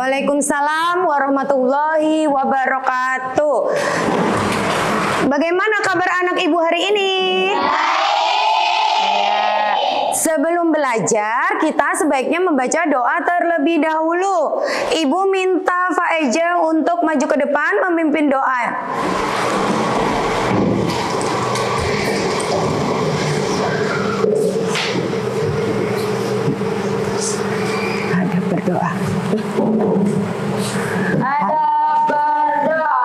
Waalaikumsalam warahmatullahi wabarakatuh. Bagaimana kabar anak ibu hari ini? Sebelum belajar, kita sebaiknya membaca doa terlebih dahulu. Ibu minta Faeja untuk maju ke depan memimpin doa. Ada berdoa. Ada berdoa.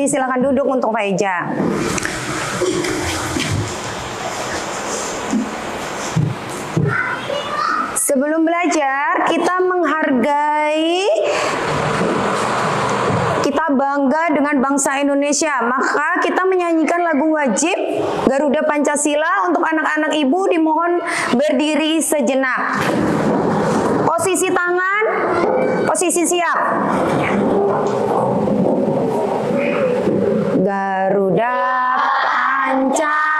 Silakan duduk untuk Faeja. Sebelum belajar, kita menghargai, kita bangga dengan bangsa Indonesia. Maka kita menyanyikan lagu wajib Garuda Pancasila. Untuk anak-anak ibu dimohon berdiri sejenak. Posisi tangan, posisi siap. Garuda Pancasila,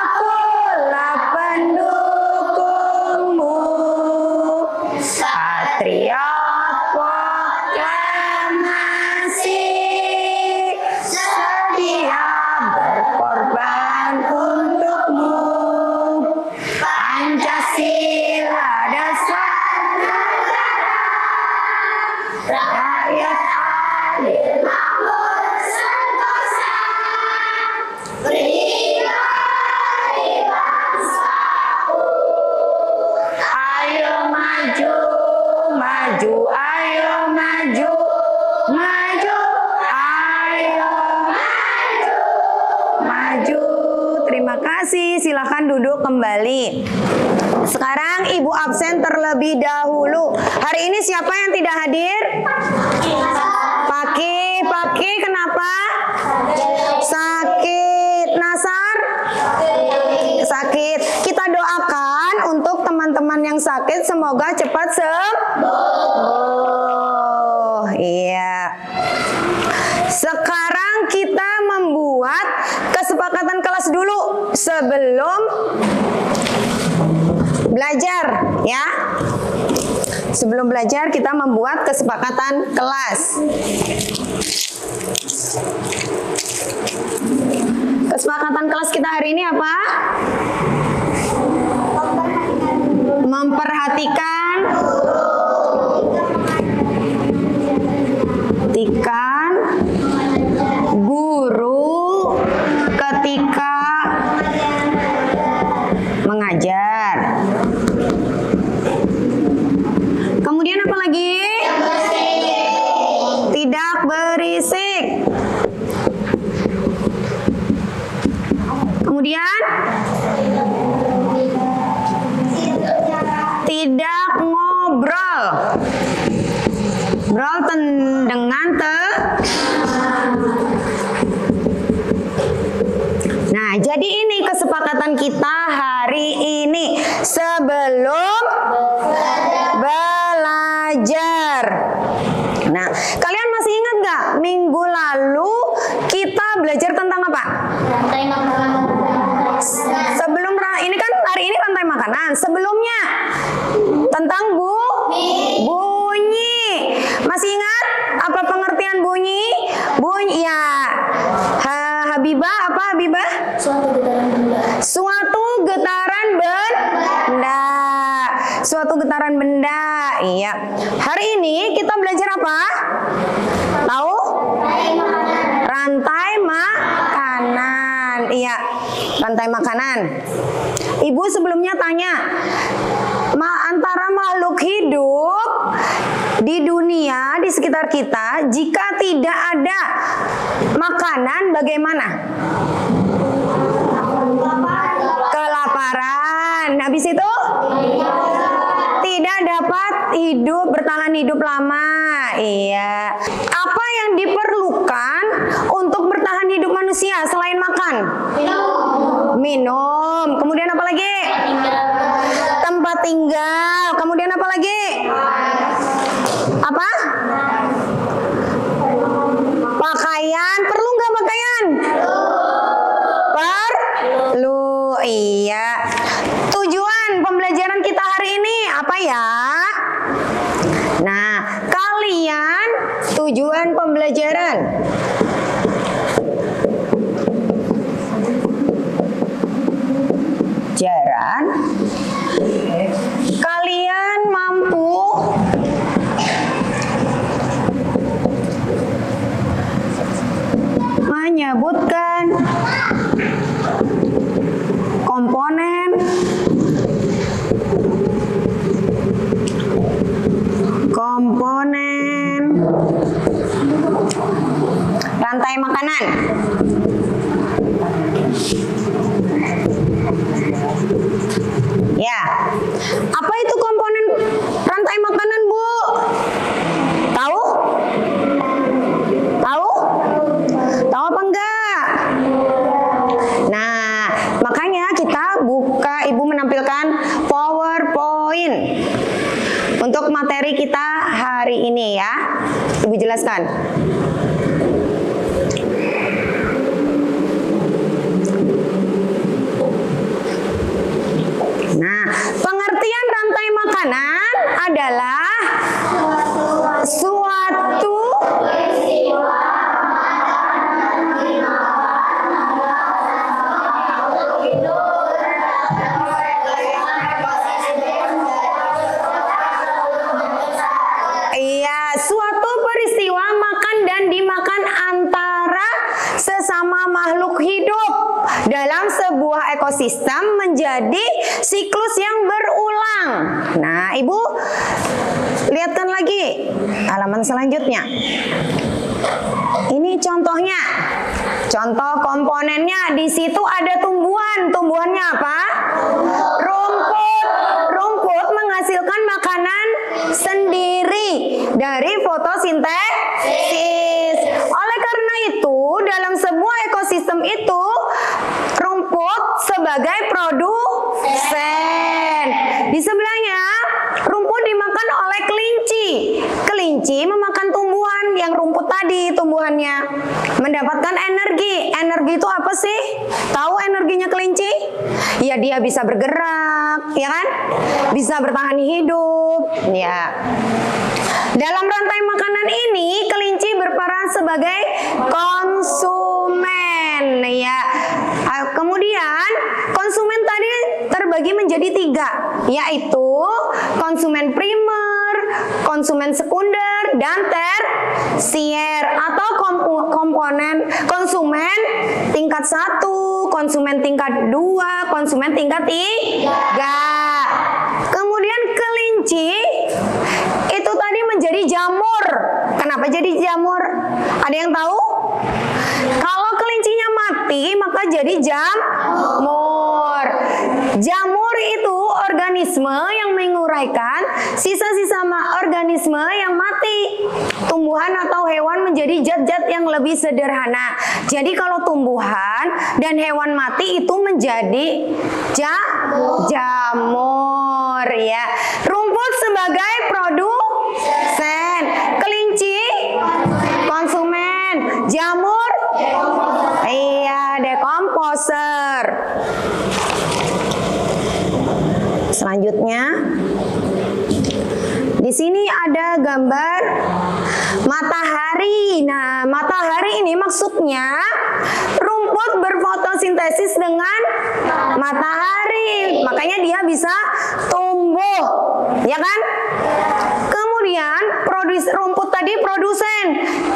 akulah pendukungmu, patriot proklamasi, sedia berkorban untukmu. Pancasila dasar negara, rakyat adil makmur sentosa, pribadi bangsaku. Ayo maju, maju, ayo maju, maju, ayo maju, maju. Terima kasih, silakan duduk kembali. Sekarang ibu absen terlebih dahulu. Hari ini siapa yang tidak hadir? Paki, kenapa? Sakit. Nasar? Sakit. Kita doakan untuk teman-teman yang sakit semoga cepat sembuh. Iya. Sekarang kita membuat kesepakatan kelas dulu sebelum belajar, ya. Sebelum belajar kita membuat kesepakatan kelas. Kesepakatan kelas kita hari ini apa? Memperhatikan guru ketika mengajar. Kemudian apa lagi? Tidak berisik. Kemudian tidak ngobrol. Ngobrol dengan Nah, jadi ini kesepakatan kita hari ini sebelum belajar. Nah, kalian masih ingat nggak minggu lalu kita belajar tentang apa? Rantai makanan. Sebelum ini kan hari ini rantai makanan. Sebelumnya tentang bunyi. Masih ingat apa pengertian bunyi? Bunyi ya. Habibah apa Habibah? Suatu getaran benda. Suatu getaran benda. Suatu getaran benda. Iya. Hari ini kita belajar apa? Tahu? Rantai makanan. Iya. Rantai makanan. Ibu sebelumnya tanya, antara makhluk hidup di dunia, di sekitar kita, jika tidak ada makanan, bagaimana? Kelaparan. Habis itu? Tidak dapat bertahan hidup lama. Iya. Apa yang diperlukan untuk bertahan hidup manusia selain makan? Minum. Kemudian apa lagi? Tempat tinggal. Kemudian apa lagi? Apa? Pakaian. Perlu nggak pakaian? Perlu. Iya. Tujuan pembelajaran kita hari ini apa ya? Nah, kalian tujuan pembelajaran. Kalian mampu menyebutkan komponen rantai makanan. Ya, apa itu komponen rantai makanan, Bu? Tahu? Tahu? Tahu apa enggak? Nah, makanya kita buka, Ibu menampilkan PowerPoint untuk materi kita hari ini ya. Ibu jelaskan. Nah, pengertian rantai makanan adalah suatu peristiwa makan dan dimakan antara sesama makhluk hidup dalam sebuah ekosistem menjadi siklus yang berulang. Nah, Ibu lihatkan lagi halaman selanjutnya. Ini contohnya. Contoh komponennya, di situ ada tumbuhan. Tumbuhannya apa? Rumput. Rumput menghasilkan makanan sendiri dari fotosintesis. Oleh karena itu, dalam sebuah ekosistem itu rumput sebagai produsen. Di sebelahnya, rumput dimakan oleh kelinci. Kelinci memakan tumbuhan yang rumput tadi, tumbuhannya mendapatkan energi. Energi itu apa sih? Tahu energinya kelinci? Ya, dia bisa bergerak, ya kan? Bisa bertahan hidup, ya. Dalam rantai makanan ini, kelinci berperan sebagai konsumen, ya. Kemudian konsumen tadi terbagi menjadi 3, yaitu konsumen primer, konsumen sekunder, dan tersier atau konsumen tingkat 1, konsumen tingkat 2, konsumen tingkat 3. Kemudian kelinci itu tadi menjadi jamur. Kenapa jadi jamur? Ada yang tahu? Kalau kelincinya mati, maka jadi jamur. Jamur itu organisme yang menguraikan sisa-sisa organisme yang mati. Tumbuhan atau hewan menjadi zat-zat yang lebih sederhana. Jadi kalau tumbuhan dan hewan mati itu menjadi jamur, ya. Rumput sebagai produsen, kelinci konsumen, jamur dekomposer. Selanjutnya, di sini ada gambar matahari. matahari. Nah, matahari ini maksudnya rumput berfotosintesis dengan matahari. Makanya dia bisa tumbuh, ya kan? Kemudian rumput tadi produsen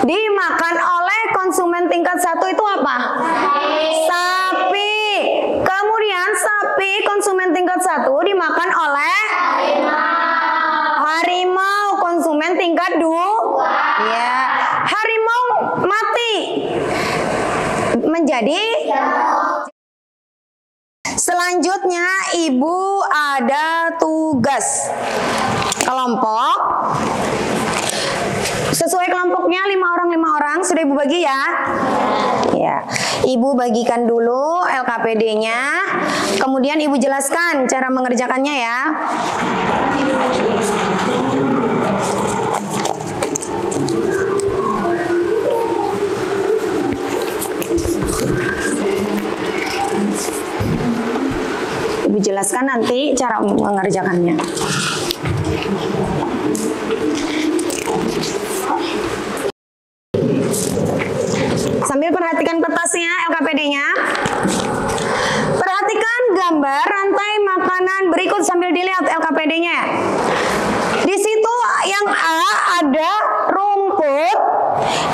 dimakan oleh konsumen tingkat 1 itu apa? Sapi. Kemudian sapi konsumen tingkat 1 dimakan oleh harimau konsumen tingkat 2. Ya, harimau mati menjadi. Selanjutnya ibu ada tugas kelompok. Sesuai kelompoknya 5 orang sudah ibu bagi ya. Ya, ibu bagikan dulu LKPD-nya, kemudian ibu jelaskan cara mengerjakannya ya. Ibu jelaskan nanti cara mengerjakannya. Sambil perhatikan kertasnya, LKPD-nya. Perhatikan gambar rantai makanan berikut sambil dilihat LKPD-nya. Di situ yang A ada rumput,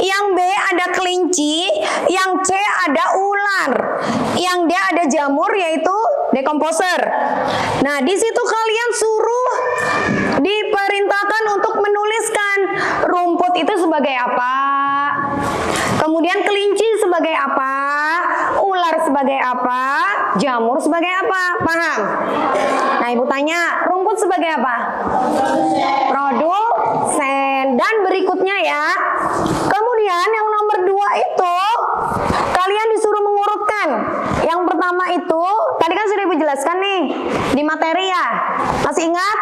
yang B ada kelinci, yang C ada ular, yang D ada jamur yaitu dekomposer. Nah, di situ kalian suruh diperintahkan untuk menuliskan rumput itu sebagai apa, kemudian kelinci sebagai apa, ular sebagai apa, jamur sebagai apa. Paham? Nah, ibu tanya, rumput sebagai apa? Produsen. Dan berikutnya ya, kemudian yang nomor 2 itu kalian disuruh mengurutkan. Yang pertama itu tadi kan sudah ibu jelaskan nih di materi ya, masih ingat?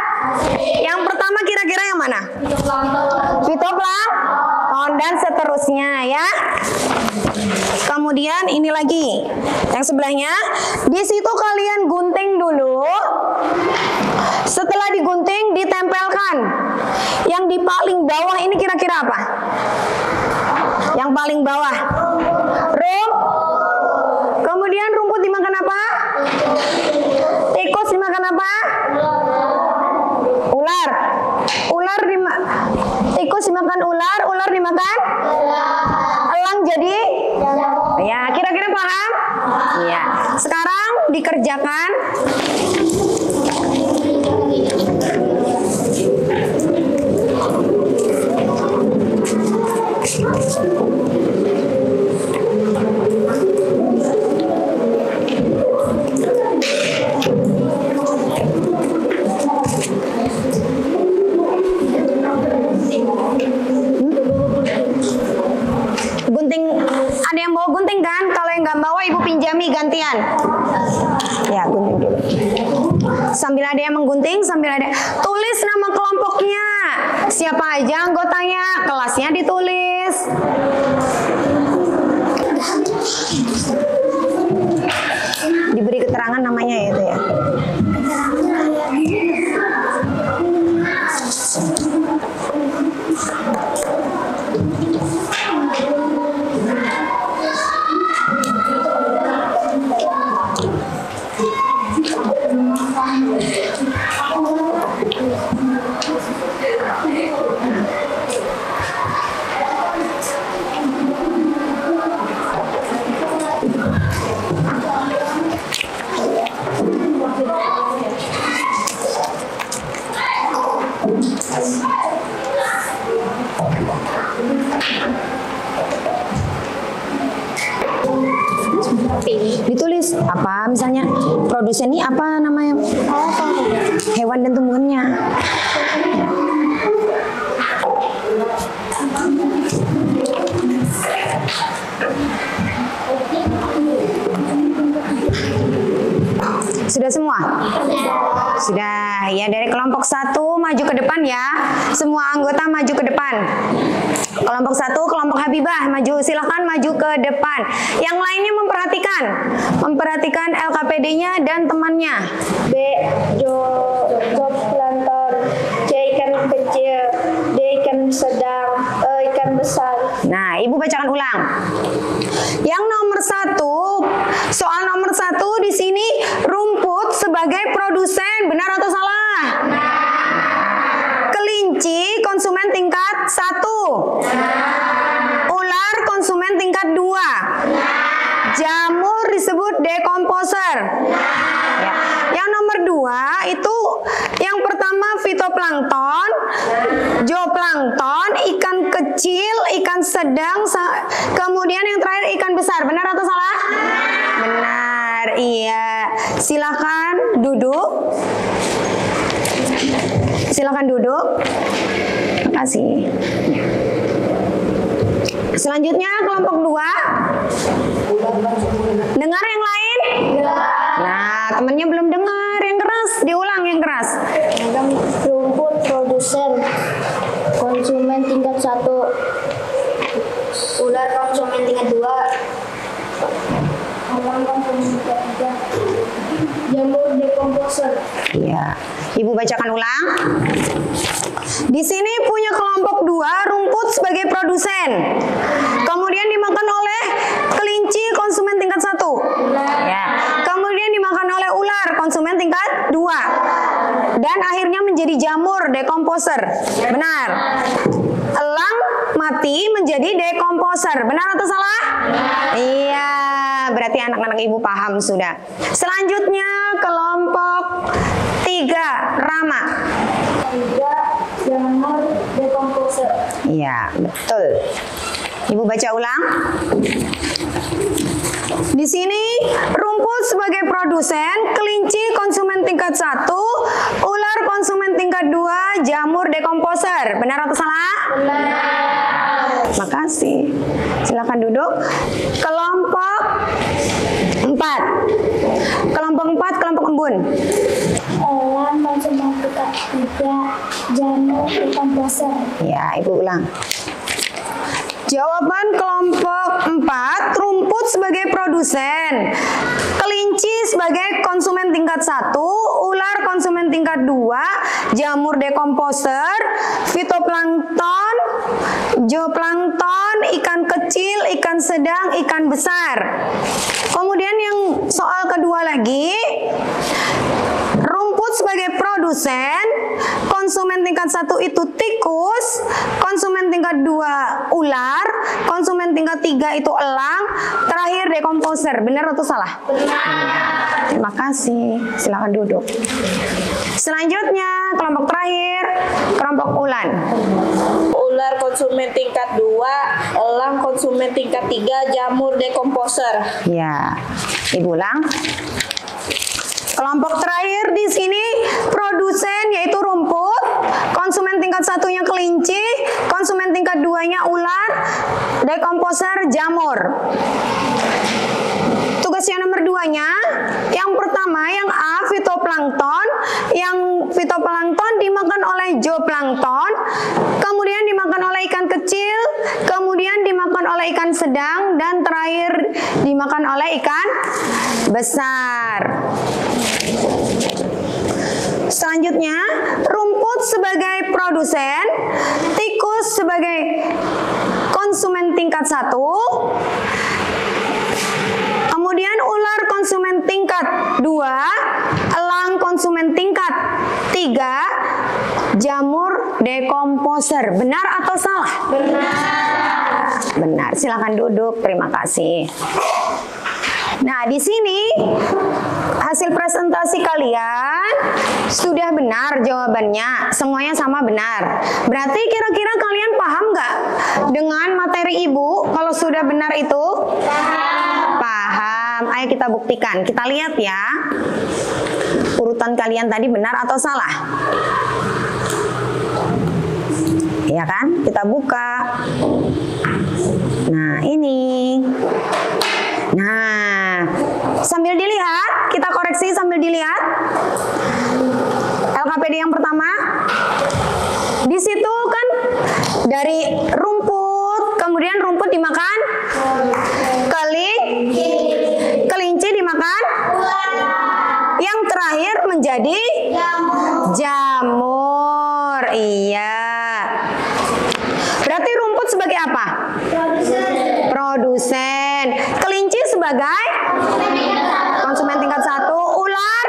Yang pertama kira-kira yang mana? Fitoplankton dan seterusnya ya. Kemudian ini lagi yang sebelahnya, di situ kalian gunting dulu. Setelah digunting ditempelkan. Yang di paling bawah ini kira-kira apa? Yang paling bawah kemudian rumput dimakan apa? Tikus dimakan apa? Ular. Tikus dimakan ular, ular dimakan elang jadi. Ya, kira-kira paham? Iya. Sekarang dikerjakan. Gunting, ada yang bawa gunting kan? Kalau yang nggak bawa ibu pinjami gantian. Ya, gunting dulu. Sambil ada yang menggunting, sambil ada. Tulis nama kelompoknya. Siapa aja anggotanya, kelasnya ditulis. Diberi keterangan namanya ya itu ya. Ditulis apa misalnya produsen ini apa namanya, hewan dan tumbuhannya. Sudah semua? Sudah ya. Dari kelompok 1 maju ke depan ya. Semua anggota maju ke depan. Kelompok 1, kelompok Habibah maju, silahkan maju ke depan. Yang lainnya memperhatikan LKPD-nya dan temannya. B. Zooplankton. C. Ikan kecil. D. Ikan sedang. E. Ikan besar. Ibu bacakan ulang. Yang nomor 1, soal nomor 1 di sini rumput sebagai produsen, benar atau salah? Kelinci konsumen tingkat 1. Ular konsumen tingkat 2. Jamur disebut dekomposer. Ya. Yang nomor 2 itu yang pertama fitoplankton, zooplankton, ikan kecil, ikan sedang, kemudian yang terakhir ikan besar. Benar atau salah? Benar, iya. Silakan duduk. Silakan duduk. Terima kasih. Selanjutnya kelompok 2. Dengar yang lain? Nah, temennya belum dengar. Yang keras, diulang yang keras. Rumput produsen, konsumen tingkat 1. Ular konsumen tingkat 2. Alam konsumen tingkat 3. Jamur dekomposer. Iya. Ibu bacakan ulang. Di sini punya kelompok 2, rumput sebagai produsen. Kemudian dimakan oleh kelinci konsumen tingkat 1. Ya. Kemudian dimakan oleh ular konsumen tingkat 2. Dan akhirnya menjadi jamur dekomposer. Benar. Elang mati menjadi dekomposer. Benar atau salah? Iya. Berarti anak-anak ibu paham sudah. Selanjutnya kelompok 3, Rama. Jamur dekomposer. Iya, betul. Ibu baca ulang. Di sini rumput sebagai produsen, kelinci konsumen tingkat 1, ular konsumen tingkat 2, jamur dekomposer. Benar atau salah? Benar. Makasih. Silakan duduk. Kelompok 4. Kelompok 4, kelompok embun. Elang konsumen tingkat 3, jamur dekomposer. Ya, Ibu ulang. Jawaban kelompok 4, rumput sebagai produsen, kelinci sebagai konsumen tingkat 1, ular konsumen tingkat 2, jamur dekomposer, fitoplankton, zooplankton, ikan kecil, ikan sedang, ikan besar. Kemudian yang soal kedua lagi, rumput sebagai produsen, konsumen tingkat 1 itu tikus, konsumen tingkat 2 ular, konsumen tingkat 3 itu elang, terakhir dekomposer. Benar atau salah? Benar. Terima kasih. Silakan duduk. Selanjutnya kelompok terakhir, kelompok ulan. Ular konsumen tingkat 2, elang konsumen tingkat 3, jamur dekomposer. Ya, Ibu ulang. Kelompok terakhir di sini produsen yaitu rumput, konsumen tingkat 1-nya kelinci, konsumen tingkat 2-nya ular, dekomposer jamur. Tugas yang nomor 2-nya, yang pertama yang A fitoplankton, yang fitoplankton dimakan oleh zooplankton, kemudian dimakan oleh ikan kecil, kemudian dimakan oleh ikan sedang, dan terakhir dimakan oleh ikan besar. Selanjutnya, rumput sebagai produsen, tikus sebagai konsumen tingkat 1, kemudian ular konsumen tingkat 2, elang konsumen tingkat 3, jamur dekomposer. Benar atau salah? Benar. Benar. Silakan duduk. Terima kasih. Nah, di sini hasil presentasi kalian sudah benar jawabannya. Semuanya sama benar. Berarti kira-kira kalian paham nggak dengan materi Ibu kalau sudah benar itu? Paham. Ayo kita buktikan. Kita lihat ya. Urutan kalian tadi benar atau salah? Iya kan? Kita buka. Nah, ini. Nah, sambil dilihat, kita koreksi sambil dilihat. LKPD yang pertama, di situ kan dari rumput, kemudian rumput dimakan, kelinci dimakan, yang terakhir menjadi jamur. Iya. Berarti rumput sebagai apa? Produsen. sebagai konsumen tingkat 1. Ular,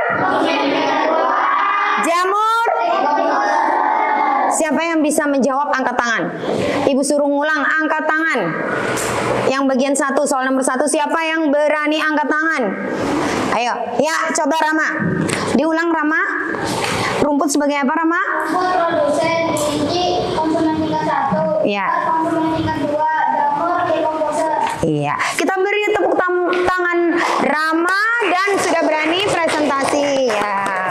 jamur. Siapa yang bisa menjawab angkat tangan? Ibu suruh ngulang, angkat tangan. Yang bagian 1, soal nomor 1, siapa yang berani angkat tangan? Ayo, ya coba Rama. Diulang Rama. Rumput sebagai apa Rama? Produsen, biji, konsumen tingkat 1. Iya. Konsumen tingkat 2, jamur, dekomposer. Iya, kita beri tepuk tangan Rama dan sudah berani presentasi ya.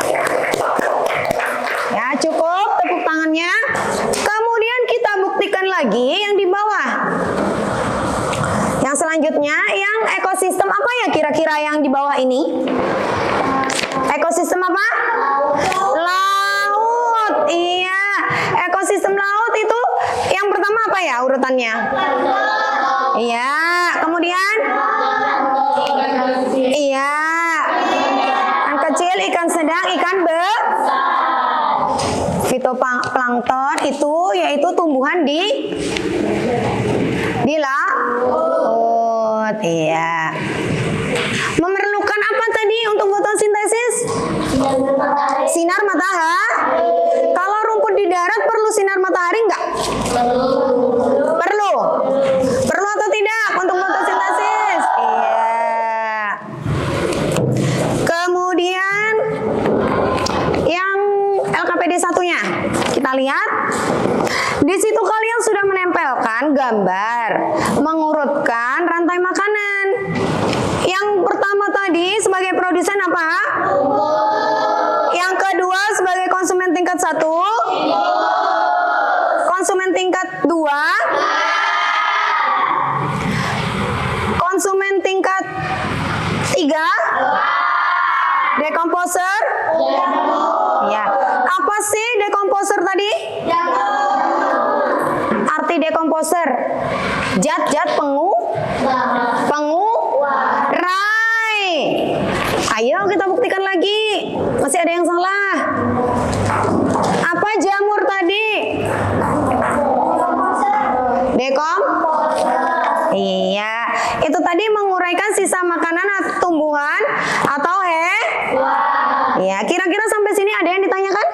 Ya, cukup tepuk tangannya. Kemudian kita buktikan lagi yang di bawah. Yang selanjutnya, yang ekosistem apa ya kira-kira yang di bawah ini? Ekosistem apa? Laut. Iya, ekosistem laut itu yang pertama apa ya urutannya? Iya, kemudian? Iya, ikan kecil, ikan sedang, ikan fitoplankton itu yaitu tumbuhan di laut. Iya. Memerlukan apa tadi untuk fotosintesis? Sinar matahari. Kalau rumput di darat perlu sinar matahari enggak? Perlu. Perlu atau tidak untuk fotosintesis? Iya. Kemudian yang LKPD satunya kita lihat. Di situ kalian sudah menempelkan gambar, mengurutkan rantai makanan. Yang pertama tadi sebagai produsen apa? Yang kedua sebagai konsumen tingkat 1. Konsumen tingkat 2. Konsumen tingkat 3. Dekomposer. Ya. Apa sih dekomposer tadi? Arti dekomposer. Zat-zat pengurai. Ayo kita buktikan lagi. Masih ada yang salah. Apa jamur tadi? Iya, itu tadi menguraikan sisa makanan atau tumbuhan atau ya, kira-kira sampai sini ada yang ditanyakan?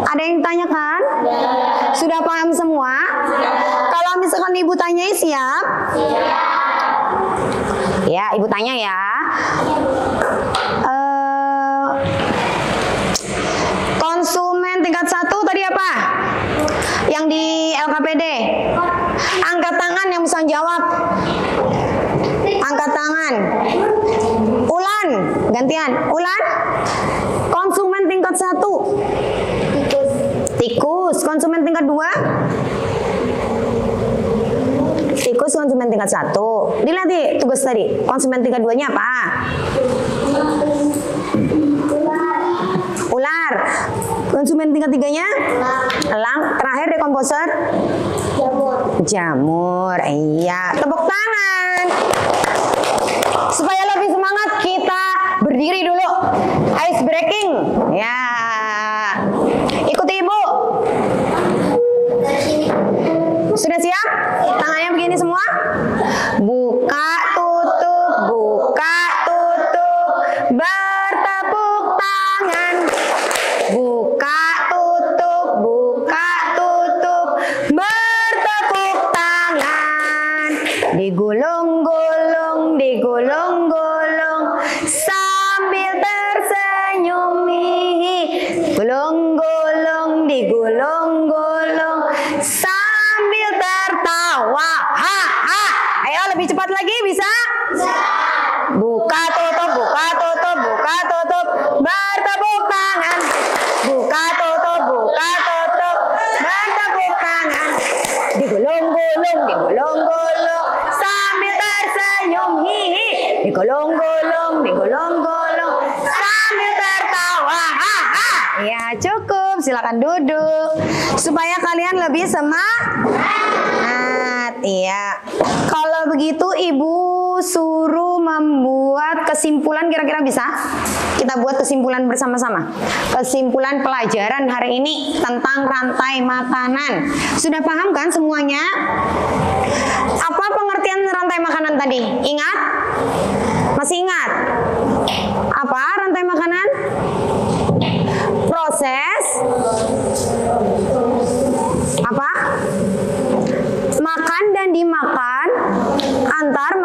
Ada yang ditanyakan? Sudah paham semua? Kalau misalkan ibu tanyai siap? Ya, ibu tanya ya. Konsumen tingkat 1 tadi apa? Yang di LKPD? Angkat tangan yang bisa jawab. Angkat tangan. Ulan, gantian. Ulan. Konsumen tingkat 1. Tikus. Konsumen tingkat 2. Tikus konsumen tingkat 1. Dilihat nih tugas tadi. Konsumen tingkat 2-nya apa? Ular. Konsumen tingkat 3-nya? Elang. Terakhir dekomposer? Jamur. Iya. Tepuk tangan. Supaya lebih semangat kita berdiri dulu. Ice breaking. Ya. Ikuti ibu. Sudah siap? Tangannya begini semua. Buka tutup, buka tutup. Bertepuk tangan. Buka tutup, buka tutup. Bertepuk tangan. Digulung-gulung, digulung-gulung. Sambil tersenyum hihi. Gulung-gulung, digulung-gulung. Sambil tertawa. Ha ha. Ayo lebih cepat lagi bisa? Buka tutup, buka tutup, buka tutup. Bertepuk tangan. Buka tutup, buka tutup. Bertepuk tangan. Digulung-gulung, digulung-gulung. Sambil tersenyum hihi. Digulung-gulung, digulung-gulung. Sambil tertawa. Ha ha. Ya cukup, silakan duduk. Supaya kalian lebih semangat. Iya. Kalau begitu ibu suruh membuat kesimpulan, kira-kira bisa? Kita buat kesimpulan bersama-sama. Kesimpulan pelajaran hari ini tentang rantai makanan. Sudah paham kan semuanya? Apa pengertian rantai makanan tadi? Ingat?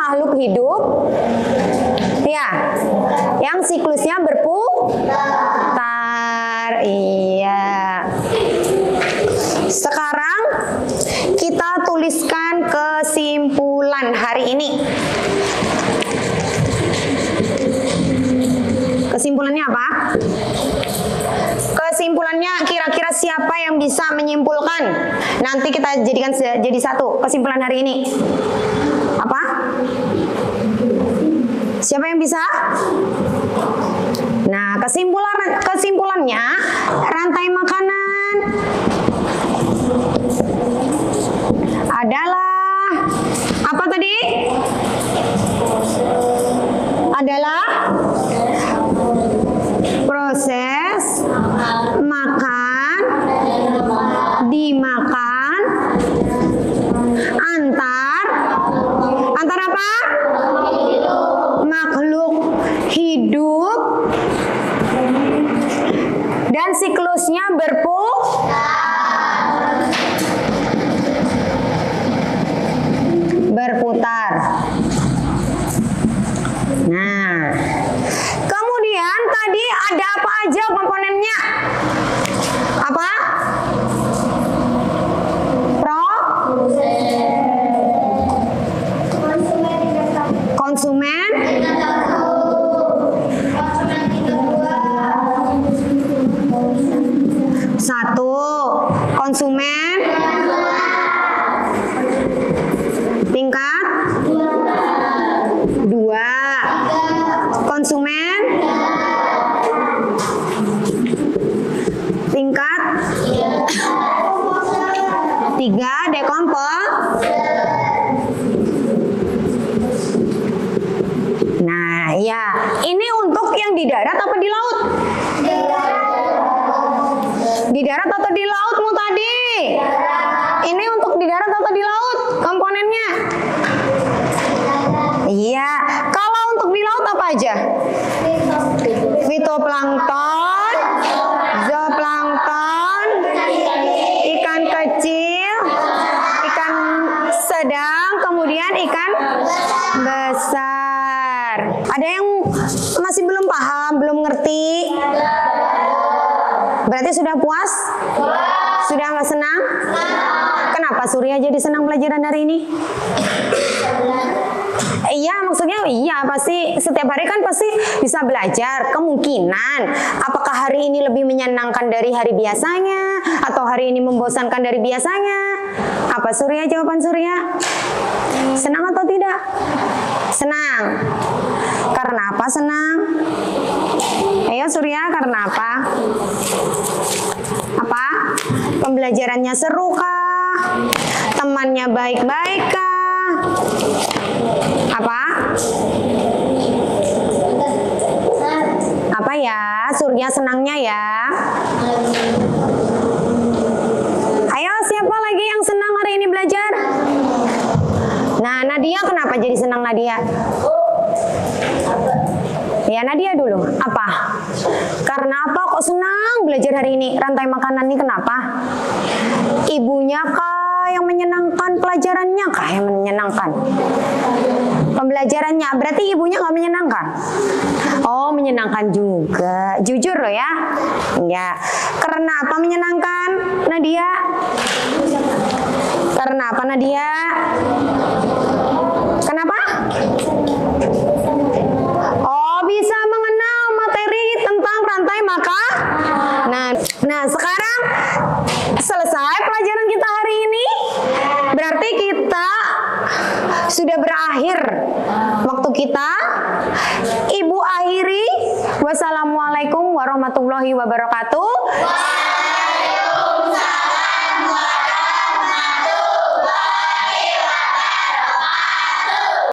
makhluk hidup ya yang siklusnya berputar. Iya. Sekarang kita tuliskan kesimpulan hari ini. Kesimpulannya apa? Kesimpulannya kira-kira siapa yang bisa menyimpulkan? Nanti kita jadikan jadi satu kesimpulan hari ini. Apa? Siapa yang bisa? Nah, kesimpulannya rantai makanan adalah apa tadi? Adalah proses makan, dimakan antar apa? Makhluk hidup dan siklusnya berputar. Nah, kemudian tadi ada apa aja komponennya? Apa? Konsumen. Satu, konsumen. Tingkat. Dua, konsumen. Tingkat. Tiga, Nah, ya, ini untuk yang di darat apa di laut? Di darat atau di lautmu tadi? Ini untuk di darat atau di laut komponennya? Iya, kalau untuk di laut apa aja? Fitoplankton, zooplankton, ikan kecil, ikan sedang, kemudian ikan besar. Ada yang masih belum paham, belum ngerti? Berarti sudah puas? Sudah nggak senang? Kenapa Surya jadi senang pelajaran hari ini? Iya, maksudnya iya, pasti setiap hari kan pasti bisa belajar. Kemungkinan apakah hari ini lebih menyenangkan dari hari biasanya atau hari ini membosankan dari biasanya? Apa Surya, jawaban Surya? Senang atau tidak? Senang. Karena apa senang? Ayo Surya, karena apa? Apa? Pembelajarannya seru kah? Temannya baik-baik kah? Apa? Apa ya? Surya senangnya ya? Ayo, siapa lagi yang senang hari ini belajar? Nah, Nadia kenapa jadi senang Nadia? Ya, Nadia dulu. Apa? Karena apa kok senang belajar hari ini? Rantai makanan ini kenapa? Ibunya kah yang menyenangkan, pelajarannya kah yang menyenangkan? Pembelajarannya, berarti ibunya nggak menyenangkan? Oh, menyenangkan juga. Jujur loh ya. Ya. Karena apa menyenangkan, Nadia? Karena apa, Nadia? Kenapa? Oh, bisa mengenal materi tentang rantai makanan. Nah, sekarang selesai pelajaran kita hari ini. Berarti kita sudah berakhir waktu kita. Ibu akhiri. Wassalamualaikum warahmatullahi wabarakatuh.